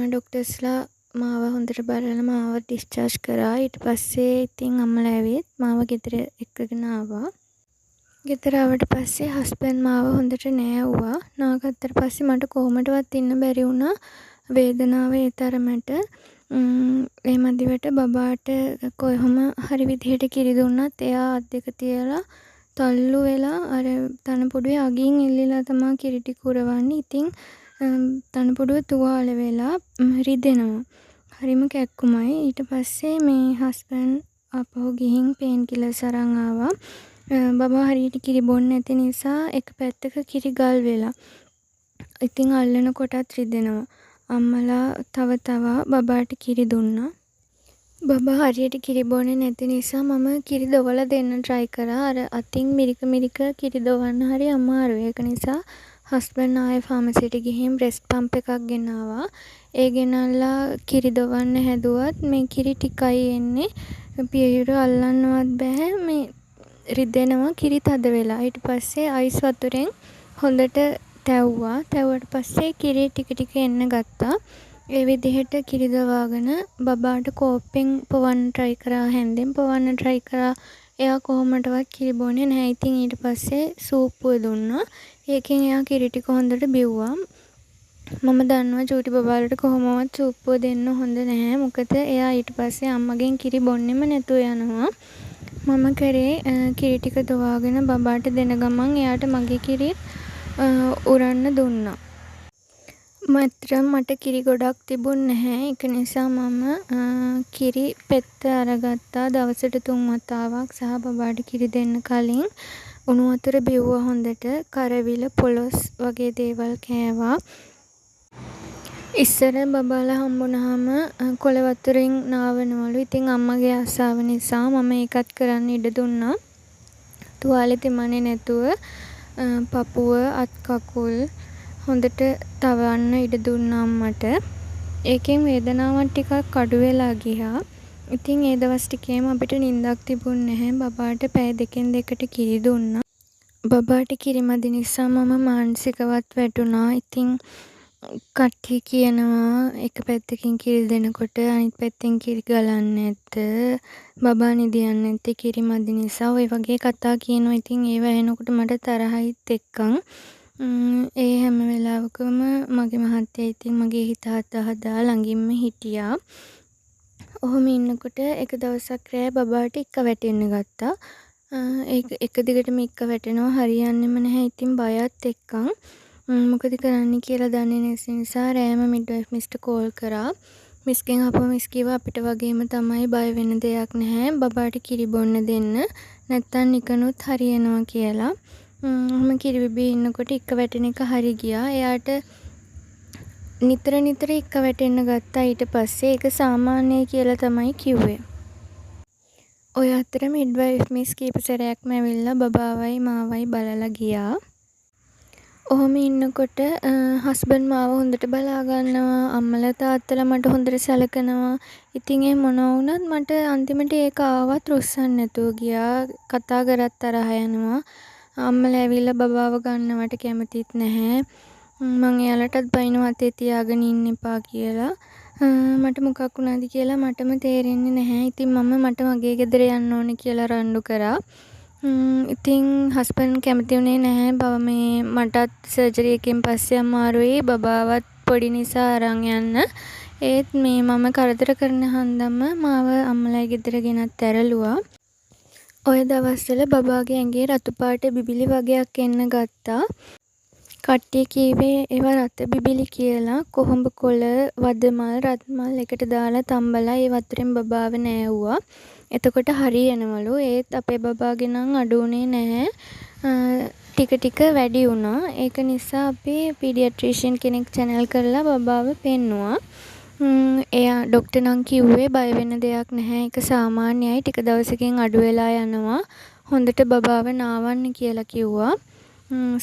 A: ඩොක්ටර්ස්ලා මාව හොඳට බලලා මාව ඩිස්චාර්ජ් කරා. ඊට පස්සේ ඉතින් අම්මලා ඇවිත් මාව ගෙදර එක්කගෙන ආවා. ගෙදර ආවට පස්සේ හස්බන්ඩ් මාව හොඳට නෑවුවා. නාගත්තට පස්සේ මට කොහොමදවත් ඉන්න බැරි වුණා. වේදනාව ඒ තරමට. ඒ මදිවට බබාට කොහොම හරි විදිහට කිරි දුන්නත් එයා අත් දෙක තියලා තල්ලු වෙලා අර තනපොඩුවේ අගින් එල්ලිලා තමයි කිරි ටික උරවන්නේ. ඉතින් තනපොඩුව තුවාල වෙලා රිදෙනවා. හරිම කැක්කුමයි. ඊට පස්සේ මේ හස්බන්ඩ් ආපහු ගිහින් පේන් කිලර්ස් අරන් ආවා. බබා හරියට කිරි බොන්නේ නැති නිසා එක පැත්තක කිරි ගල් වෙලා. ඉතින් අල්ලන කොටත් රිදෙනවා. අම්මලා තව තවා බබාට කිරි දුන්නා. බබා හරියට කිරි බොන්නේ නැති නිසා මම කිරි දොවලා දෙන්න try කරා. අර අතින් මිරික මිරික කිරි දොවන්න හරි අමාරුයි. ඒක නිසා හස්බන්ඩ් ආයේ ෆාමසියට ගිහින් බ්‍රෙස්ට් පම්ප් එකක් ගෙනාවා. ඒ ගෙනල්ලා කිරි දොවන්න හැදුවත් මේ කිරි ටිකයි එන්නේ. පියයුර අල්ලන්නවත් බෑ. මේ රිදෙනවා කිරි තද වෙලා. ඊට පස්සේ අයිස් වතුරෙන් හොඳට තැව්වා. තැව්වට පස්සේ කිරි ටික ටික එන්න ගත්තා. ඒ විදිහට කිරි දවාගෙන බබාට කෝප්පෙන් පොවන්න try කරා, හැන්දෙන් පොවන්න try කරා. එයා කොහොමඩවත් කිරි බොන්නේ නැහැ. ඉතින් ඊට පස්සේ සූප්පුව දුන්නා. ඒකෙන් එයා කිරි ටික හොඳට බිව්වා. මම දන්නවා චූටි බබාලට කොහොමවත් සූප්පුව දෙන්න හොඳ නැහැ. මොකද එයා ඊට පස්සේ අම්මගෙන් කිරි බොන්නෙම නැතුව යනවා. මම කරේ කිරි ටික දවාගෙන බබාට දෙන ගමන් එයාට මගේ කිරිත් උරන්න දුන්නා. මට කිරි ගොඩක් තිබුණ නැහැ. ඒක නිසා මම කිරි පෙත්ත අරගත්තා දවසට 3 වතාවක් සහ බබාට කිරි දෙන්න කලින් උණු වතුර බිව්වා හොඳට. කරවිල පොලොස් වගේ දේවල් කෑවා. ඉස්සර බබාලා හම්බුනහම කොළ වතුරෙන් නාවනවලු. ඉතින් අම්මගේ ආසාව නිසා මම ඒකත් කරන්න ඉඩ දුන්නා. තුවාලේ තිමන්නේ නැතුව පපුව අත් කකුල් හොඳට තවන්න ඉඩ දුන්නා අම්මට. ඒකෙන් වේදනාවක් ටිකක් අඩු වෙලා ගියා. ඉතින් ඒ දවස් ටිකේම අපිට නිින්දක් තිබුණේ නැහැ. බබාට පැය දෙකෙන් දෙකට කිරි දුන්නා. බබාට කිරි මදි නිසා මම මානසිකවත් වැටුණා. ඉතින් කට්ටිය කියනවා එක පැත්තකින් කිරි දෙනකොට අනිත් පැත්තෙන් කිරි ගලන්නේ නැද්ද? බබා නිදියන්නේ නැත්තේ කිරි මදි නිසා. ওই වගේ කතා කියනවා. ඉතින් ඒව ඇහෙනකොට මට තරහිත් එක්කන් ඒ හැම වෙලාවකම මගේ මහත්තයා ඉතින් මගේ හිත හදා ළඟින්ම හිටියා. ඔහොම ඉන්නකොට එක දවසක් රෑ බබාට ඉක්ක වැටෙන්න ගත්තා. ඒක එක දිගටම ඉක්ක වැටෙනවා හරියන්නේම නැහැ. ඉතින් බයත් එක්කන් මොකද කරන්න කියලා දන්නේ නැති නිසා රෑම මිඩ්වයිෆ් මිස්ට කෝල් කරා. මිස්ගෙන් අපෝ මිස් කිව්වා අපිට වගේම තමයි බය වෙන දෙයක් නැහැ. බබාට කිරි බොන්න දෙන්න. නැත්තම් නිකනුත් හරියනවා කියලා. මම කිරි බිබී ඉන්නකොට ඉක්ක වැටෙන එක හරි ගියා. එයාට නිතර ඉක්ක වැටෙන්න ගත්තා. ඊට පස්සේ ඒක සාමාන්‍යයි කියලා තමයි කිව්වේ. ඔය අතර මිඩ්වයිෆ් මිස් කීප සැරයක්ම ඇවිල්ලා බබාවයි මාවයි බලලා ගියා. ඔහොම ඉන්නකොට හස්බන්ඩ් මාව හොඳට බලා ගන්නවා. අම්මලා තාත්තලා මට හොඳට සැලකනවා. ඉතින් ඒ මොන වුණත් මට අන්තිමට ඒක ආවත් රුස්සන්න නැතුව ගියා. කතා කරත් තරහ යනවා. අම්මලා ඇවිල්ලා බබාව ගන්නවට කැමතිත් නැහැ. මං එයාලටත් බයිනවා අතේ තියාගෙන ඉන්න එපා කියලා. මට මොකක් වුණාද කියලා මටම තේරෙන්නේ නැහැ. ඉතින් මට මගේ ගෙදර යන්න ඕනේ කියලා රණ්ඩු කරා. ඉතින් හස්බන්ඩ් කැමති වුණේ නැහැ. මේ මටත් සර්ජරි එකෙන් පස්සේ අමාරුයි. බබාවත් පොඩි නිසා අරන් යන්න. ඒත් මේ මම කරදර කරන හන්දම මාව අම්මලාගේ ගෙදර ගෙනත් ඇරලුවා. ඔය දවස්වල බබාගේ ඇඟේ රතු පාට බිබිලි වගේක් එන්න ගත්තා. කට්ටිය කීවේ ඒවා රත බිබිලි කියලා. කොහොඹ කොළ, වදමල්, රත්මල් එකට දාලා තම්බලා ඒ වතුරෙන් බබාව නෑවුවා. එතකොට හරියනවලු. ඒත් අපේ බබාගේ නම් අඩු වුණේ නැහැ. ටික ටික වැඩි වුණා. ඒක නිසා අපි පීඩියාට්‍රිෂියන් කෙනෙක් channel කරලා බබාව පෙන්නුවා. එයා ડોක්ටර් නම් කිව්වේ බය වෙන දෙයක් නැහැ. ඒක සාමාන්‍යයි. ටික දවසකින් අඩු වෙලා යනවා. හොඳට බබාව නාවන්න කියලා කිව්වා.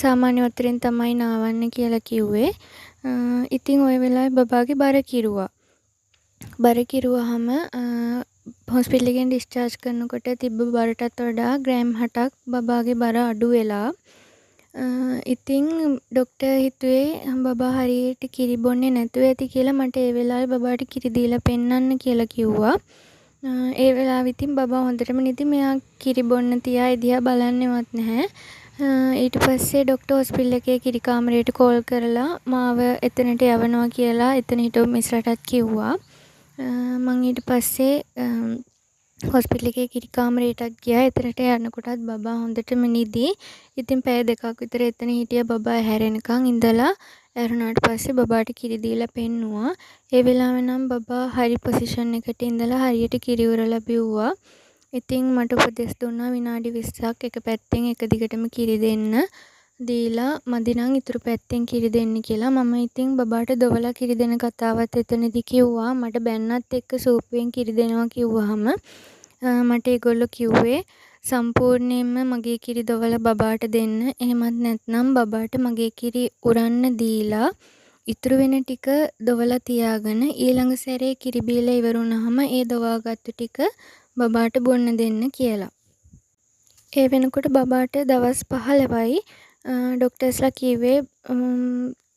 A: සාමාන්‍ය වතුරෙන් තමයි නාවන්න කියලා කිව්වේ. ඉතින් ওই වෙලාවේ බබාගේ බර කිරුවා. බර කිරුවාම හොස්පිටල් එකෙන් ඩිස්චාර්ජ් කරනකොට තිබ්බ බරටත් වඩා ග්‍රෑම් 60ක් බබාගේ බර අඩු වෙලා. ඉතින් ડોක්ටර් හිතුවේ බබා හරියට කිරි බොන්නේ නැතුව ඇති කියලා. මට ඒ වෙලාවේ බබාට කිරි දීලා පෙන්නන්න කියලා කිව්වා. ඒ වෙලාවෙ ඉතින් බබා හොඳටම නිදි. මෙයා කිරි බොන්න තියා එදියා බලන්නේවත් නැහැ. ඊට පස්සේ ડોක්ටර් හොස්පිටල් එකේ කිරි කාමරයට කෝල් කරලා මාව එතනට යවනවා කියලා එතන හිටපු මිස්රටත් කිව්වා. මං ඊට පස්සේ හොස්පිටල් එකේ කිරි කාමරයටත් ගියා. එතනට යනකොටත් බබා හොඳටම නිදි. ඉතින් පැය දෙකක් විතර එතන හිටියා බබා හැරෙනකන් ඉඳලා. ඇරුණාට පස්සේ බබාට කිරි දීලා පෙන්නුවා. ඒ වෙලාවේ නම් බබා හරි පොසිෂන් එකට ඉඳලා හරියට කිරි උරලා බිව්වා. ඉතින් මට උපදෙස් දුන්නා විනාඩි 20ක් එක පැත්තෙන් එක දිගටම කිරි දෙන්න. දීලා මදි නම් ඉතුරු පැත්තෙන් කිරි දෙන්න කියලා. මම ඉතින් බබාට දොවලා කිරි දෙන කතාවත් එතනදී කිව්වා. මට බැන්නත් එක්ක සූපුවෙන් කිරි දෙනවා කිව්වහම මට ඒගොල්ලෝ කිව්වේ සම්පූර්ණයෙන්ම මගේ කිරි දොවලා බබාට දෙන්න. එහෙමත් නැත්නම් බබාට මගේ කිරි උරන්න දීලා ඉතුරු වෙන ටික දොවලා තියාගෙන ඊළඟ සැරේ කිරි බීලා ඉවරුනහම ඒ දොවාගත්තු ටික බබාට බොන්න දෙන්න කියලා. ඒ වෙනකොට බබාට දවස් 15යි. ඩොක්ටර්ස්ලා කිව්වේ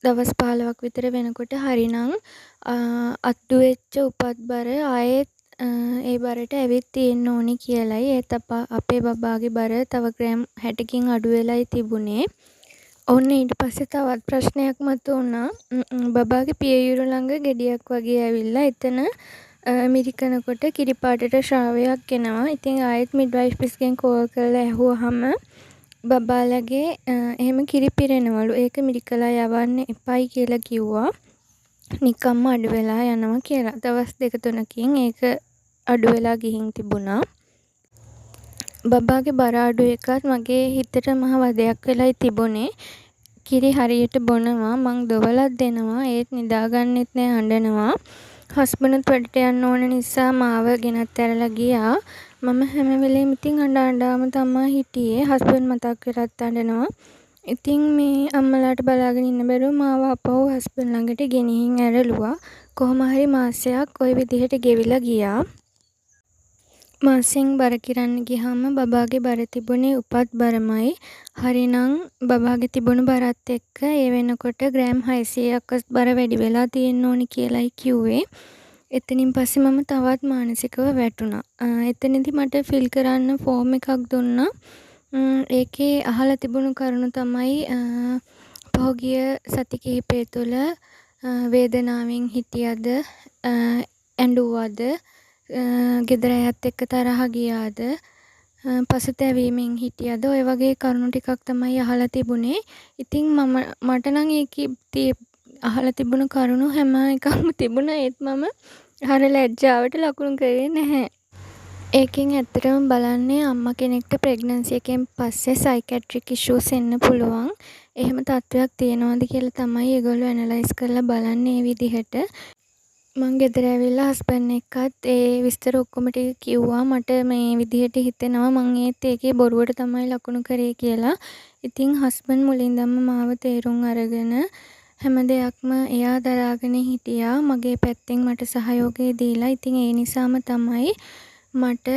A: දවස් 15ක් විතර වෙනකොට හරිනම් අඩු වෙච්ච උපත් බර ආයෙත් ඒ බරට ඇවිත් තියෙන්න ඕනි කියලයි. ඒත් අපේ බබාගේ බර තව ග්‍රෑම් 60කින් අඩු වෙලයි තිබුණේ. ඔන්න ඊට පස්සේ තවත් ප්‍රශ්නයක් මතුවුණා. බබාගේ පියයුර ළඟ ගෙඩියක් වගේ ඇවිල්ලා එතන මිරිකනකොට කිරි පාටට ශ්‍රාවයක් එනවා. ඉතින් ආයෙත් මිඩ්වයිෆ්ස්ගෙන් කෝල් කරලා ඇහුවාම බබාලගේ එහෙම කිරි පිරෙනවලු. ඒක මිරිකලා යවන්න එපයි කියලා කිව්වා. නිකම්ම අඩු වෙලා යනවා කියලා. දවස් 2-3කින් ඒක අඩු වෙලා ගිහින් තිබුණා. බබාගේ බර අඩු එකත් මගේ හිතට මහ වදයක් වෙලයි තිබුණේ. කිරි හරියට බොනවා, මං දොවලත් දෙනවා, ඒත් නිදාගන්නෙත් නෑ, අඬනවා. හස්බන්ඩ්ත් වැඩට යන්න ඕන නිසා මාව ගෙනත් ඇරලා ගියා. මම හැම වෙලේම ඉතින් අඬාම තමයි හිටියේ. හස්බන්ඩ් මතක් කරත් අඬනවා. ඉතින් මේ අම්මලාට බලාගෙන ඉන්න බැරුව මාව අපහු හස්බන්ඩ් ළඟට ගෙනිහින් ඇරලුවා. කොහොම හරි මාසයක් ওই විදිහට ගෙවිලා ගියා. මාසෙන් බර කිරන්න ගියාම බබාගේ බර තිබුණේ උපත් බරමයි. හරිනම් බබාගේ තිබුණු බරත් එක්ක ඒ වෙනකොට ග්‍රෑම් 600ක් බර වැඩි වෙලා තියෙන්න ඕනි කියලායි කිව්වේ. එතනින් පස්සේ මම තවත් මානසිකව වැටුණා. එතනදී මට ෆිල් කරන්න ෆෝම් එකක් දුන්නා. ඒකේ අහලා තිබුණු කරුණු තමයි පහුගිය සති කිහිපය තුළ වේදනාවෙන් හිටියද, ඇඬුවද, ගෙදර අයත් එක්ක තරහ ගියාද, පසුතැවීමෙන් හිටියද, ඔය වගේ කරුණු ටිකක් තමයි අහලා තිබුණේ. ඉතින් මට නම් ඒකේ අහලා තිබුණු කරුණු හැම එකක්ම තිබුණා. ඒත් මම අර ලැජ්ජාවට ලකුණු කරේ නැහැ. ඒකෙන් ඇත්තටම බලන්නේ අම්මා කෙනෙක්ට ප්‍රෙග්නන්සි එකෙන් පස්සේ සයිකියාට්‍රික් ඉෂුස් එන්න පුළුවන්. එහෙම තත්ත්වයක් තියෙනවද කියලා තමයි ඒගොල්ලෝ ඇනලයිස් කරලා බලන්නේ මේ විදිහට. මං ගෙදර ඇවිල්ලා හස්බන්ඩ් එක්කත් ඒ විස්තර ඔක්කොම ටික කිව්වා. මට මේ විදිහට හිතෙනවා මං ඒත් ඒකේ බොරුවට තමයි ලකුණු කරේ කියලා. ඉතින් හස්බන්ඩ් මුලින්දම මාව තේරුම් අරගෙන හැම දෙයක්ම එයා දරාගෙන හිටියා. මගේ පැත්තෙන් මට සහයෝගය දීලා. ඉතින් ඒ නිසාම තමයි මට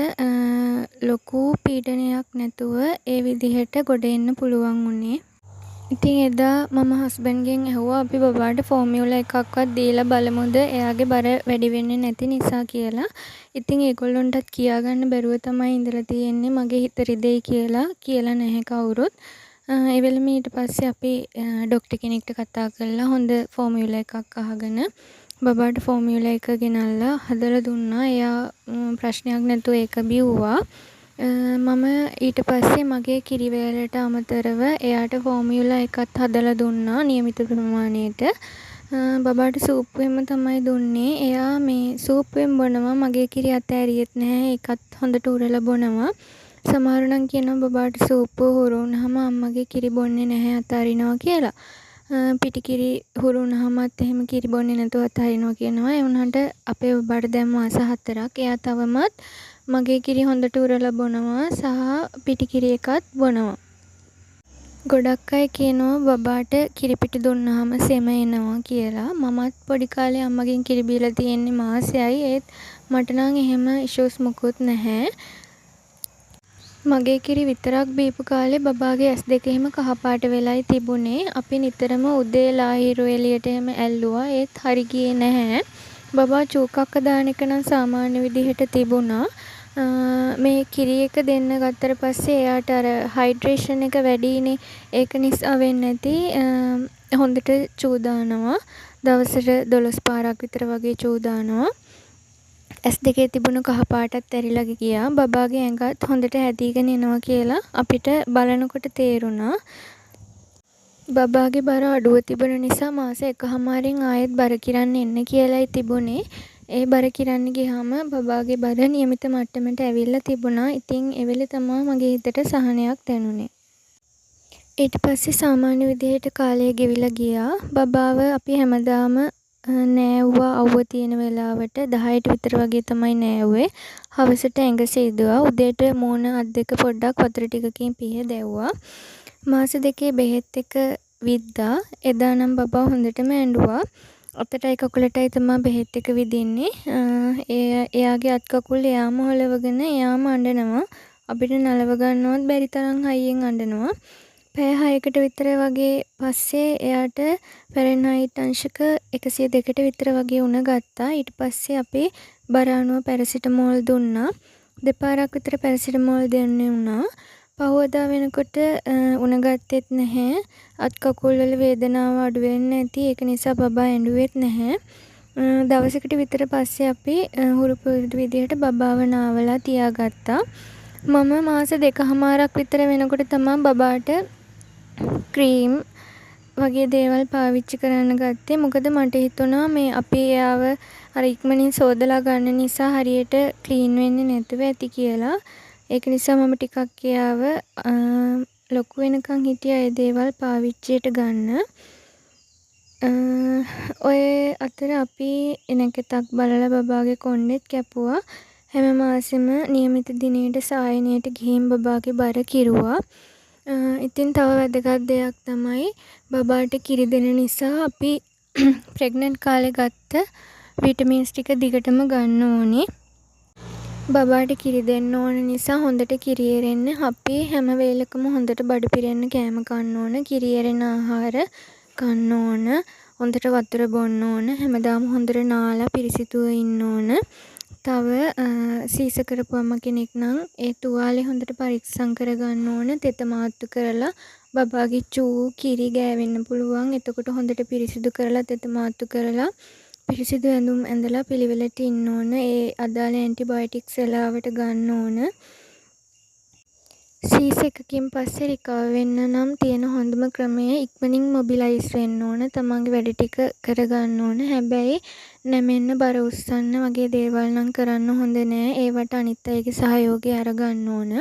A: ලොකු පීඩනයක් නැතුව ඒ විදිහට ගොඩ එන්න පුළුවන් වුණේ. ඉතින් එදා මම හස්බන්ඩ්ගෙන් ඇහුවා අපි බබාට ෆෝමියුලා එකක්වත් දීලා බලමුද එයාගේ බර වැඩි වෙන්නේ නැති නිසා කියලා. ඉතින් ඒගොල්ලොන්ටත් කියාගන්න බැරුව තමයි ඉඳලා තියෙන්නේ. මගේ හිත රිදෙයි කියලා නැහැ කවුරුත්. ඒ වෙලෙම ඊට පස්සේ අපි ડોක්ටර් කෙනෙක්ට කතා කරලා හොඳ ෆෝමියුලා එකක් අහගෙන බබාට ෆෝමියුලා එක ගෙනල්ලා හදලා දුන්නා. එයා ප්‍රශ්නයක් නැතුව ඒක බිව්වා. මම ඊට පස්සේ මගේ කිරි වේලට අමතරව එයාට ෆෝමියුලා එකත් හදලා දුන්නා නියමිත ප්‍රමාණයට. බබාට සූප්වෙම තමයි දුන්නේ. එයා මේ සූප්වෙන් බොනවා. මගේ කිරි අතෑරියෙත් නැහැ. ඒකත් හොඳට උරලා බොනවා. සමහර නම් කියනවා බබාට සූප් හුරු වුණාම අම්මගේ කිරි බොන්නේ නැහැ අතාරිනවා කියලා. පිටි කිරි හුරු වුණාමත් එහෙම කිරි බොන්නේ නැතුව අතාරිනවා කියනවා. ඒ වුණාට අපේ බබාට දැන් මාස 4ක්. එයා තවමත් මගේ කිරි හොඳට උරලා බොනවා සහ පිටි කිරි එකත් බොනවා. ගොඩක් අය කියනවා බබාට කිරි පිටි දුන්නාම සෙම එනවා කියලා. මමත් පොඩි කාලේ අම්මගෙන් කිරි බීලා තියෙන්නේ මාසෙයි. ඒත් මට නම් එහෙම ඉෂුස් මුකුත් නැහැ. මගේ කිරි විතරක් බීපු කාලේ බබාගේ ඇස් දෙක එහෙම කහපාට වෙලයි තිබුණේ. අපි නිතරම උදේ ලාහිරු එළියට එහෙම ඇල්ලුවා. ඒත් හරි ගියේ නැහැ. බබා චූකක්ක දාන එක නම් සාමාන්‍ය විදිහට තිබුණා. මේ කිරි එක දෙන්න ගත්තට පස්සේ එයාට අර හයිඩ්‍රේෂන් එක වැඩිනේ. ඒක නිසා වෙන්නේ නැති හොඳට චූ දානවා. දවසට 12 පාරක් විතර වගේ චූ දානවා. ඇස් දෙකේ තිබුණු කහ පාටත් ඇරිලා ගියා. බබාගේ ඇඟත් හොඳට හැදීගෙන එනවා කියලා අපිට බලනකොට තේරුණා. බබාගේ බර අඩුව තිබුණ නිසා මාස 1කමාරින් ආයෙත් බර කිරන්න එන්න කියලායි තිබුණේ. ඒ බර කිරන්න ගියාම බබාගේ බර નિયમિත මට්ටමට ඇවිල්ලා තිබුණා. ඉතින් ඒ වෙලේ තමයි මගේ හිතට සහනයක් දැනුනේ. ඊට පස්සේ සාමාන්‍ය විදිහට කාලය ගෙවිලා ගියා. බබාව අපි හැමදාම නෑවුවා අවුව තියෙන වෙලාවට 10ට විතර වගේ තමයි නෑවුවේ. හවසට ඇඟ සීදුවා. උදේට මූණ අත් දෙක පොඩ්ඩක් වතුර ටිකකින් පිහ දැව්වා. මාස 2 බෙහෙත් එක විද්දා. එදා නම් බබා හොඳටම ඇඬුවා. අතටයි කකුලටයි තමයි බෙහෙත් එක විදින්නේ. එයාගේ අත් කකුල් එයාම හොලවගෙන එයාම අඬනවා. අපිට නලව ගන්නවත් බැරි තරම් හයියෙන් අඬනවා. පැය 6කට විතර වගේ පස්සේ එයාට ෆැරන්හයිට් අංශක 102ට විතර වගේ උණ ගත්තා. ඊට පස්සේ අපි බර අනුව පැරසිටමෝල් දුන්නා. දෙපාරක් විතර පැරසිටමෝල් දෙන්නේ වුණා. පහුවදා වෙනකොට උණ ගත්තෙත් නැහැ. අත් කකුල් වල වේදනාව අඩු වෙන්නේ නැති. ඒක නිසා බබා ඇඬුවෙත් නැහැ. දවසකට විතර පස්සේ අපි හුරු පුරුදු විදිහට බබාව නාවලා තියාගත්තා. මම මාස 2කමාරක් විතර වෙනකොට තමයි බබාට ක්‍රීම් වගේ දේවල් පාවිච්චි කරන්න ගත්තේ. මොකද මට හිතුණා මේ අපි එයාව අර ඉක්මනින් සෝදලා ගන්න නිසා හරියට ක්ලීන් වෙන්නේ නැතුව ඇති කියලා. ඒක නිසා මම ටිකක් එයාව ලොකු වෙනකන් හිටියා ඒ දේවල් පාවිච්චියට ගන්න. ඔය අතර අපි එනකෙතක් බලලා බබාගේ කොණ්ඩෙත් කැපුවා. හැම මාසෙම નિયમિત දිනේට සායනයට ගිහින් බබාගේ බර කිරුවා. ඉතින් තව වැදගත් දෙයක් තමයි බබාට කිරි දෙන නිසා අපි ප්‍රෙග්නන්ට් කාලේ ගත්ත විටමින්ස් ටික දිගටම ගන්න ඕනේ. බබාට කිරි දෙන්න ඕන නිසා හොඳට කිරි එරෙන්න අපි හැම වෙලකම හොඳට බඩ පිරෙන්න කෑම කන්න ඕන. කිරි එරෙන ආහාර කන්න ඕන. හොඳට වතුර බොන්න ඕන. හැමදාම හොඳට නාලා පිරිසිදුව ඉන්න ඕන. තව සීස කරපු අම්ම කෙනෙක් නම් ඒ තුවාලේ හොඳට පරික්ෂම් කරගන්න ඕන. තෙත මාත්තු කරලා බබාගේ චූ කිරි ගෑවෙන්න පුළුවන්. එතකොට හොඳට පිරිසිදු කරලා තෙත මාත්තු කරලා පිරිසිදු ඇඳුම් ඇඳලා පිළිවෙලට ඉන්න ඕන. ඒ අදාළ ඇන්ටිබයොටික්ස් වෙලාවට ගන්න ඕන. සීස් එකකින් පස්සේ රිකවර් වෙන්න නම් තියෙන හොඳම ක්‍රමය ඉක්මනින් මොබිලයිස් වෙන්න ඕන. තමන්ගේ වැඩ ටික කරගන්න ඕන. හැබැයි නැමෙන්න බර උස්සන්න වගේ දේවල් නම් කරන්න හොඳ නෑ. ඒවට අනිත් අයගේ සහයෝගය අරගන්න ඕන.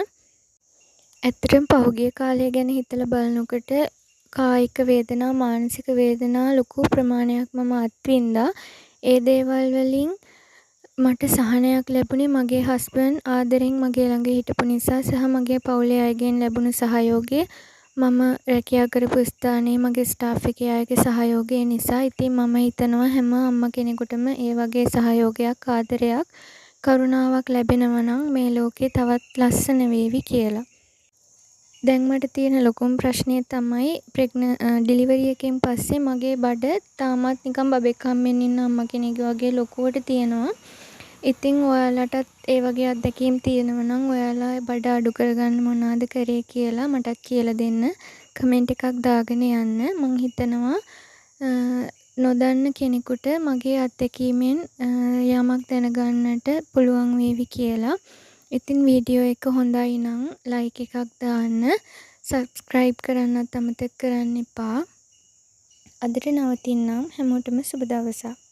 A: ඇත්තටම පහුගිය කාලය ගැන හිතලා බලනකොට කායික වේදනා මානසික වේදනා ලොකු ප්‍රමාණයක් මම අත්විඳා. ඒ දේවල් වලින් මට සහනයක් ලැබුණේ මගේ හස්බන්ඩ් ආදරෙන් මගේ ළඟ හිටපු නිසා සහ මගේ පවුලේ අයගෙන් ලැබුණු සහයෝගය, මම රැකියා කරපු ස්ථානයේ මගේ ස්ටාෆ් එකේ අයගේ සහයෝගය නිසා. ඉතින් මම හිතනවා හැම අම්මා කෙනෙකුටම ඒ වගේ සහයෝගයක්, ආදරයක්, කරුණාවක් ලැබෙනවා නම් මේ ලෝකේ තවත් ලස්සන වේවි කියලා. දැන් මට තියෙන ලොකුම ප්‍රශ්නේ තමයි ඩිලිවරි එකෙන් පස්සේ මගේ බඩ තාමත් නිකන් බබෙක් හම්බෙන්න ඉන්න අම්මා කෙනෙක් වගේ ලොකුවට තියෙනවා. ඉතින් ඔයාලටත් ඒ වගේ අත්දැකීම් තියෙනවා නම් ඔයාලා බඩ අඩු කරගන්න මොනවද කරේ කියලා මටත් කියලා දෙන්න. කමෙන්ට් එකක් දාගෙන යන්න. මං හිතනවා නොදන්න කෙනෙකුට මගේ අත්දැකීමෙන් යමක් දැනගන්නට පුළුවන් වේවි කියලා. ඉතින් වීඩියෝ එක හොඳයි නම් ලයික් එකක් දාන්න. සබ්ස්ක්‍රයිබ් කරන්නත් අමතක කරන්න එපා. අදට නවතින්නම්. හැමෝටම සුබ දවසක්.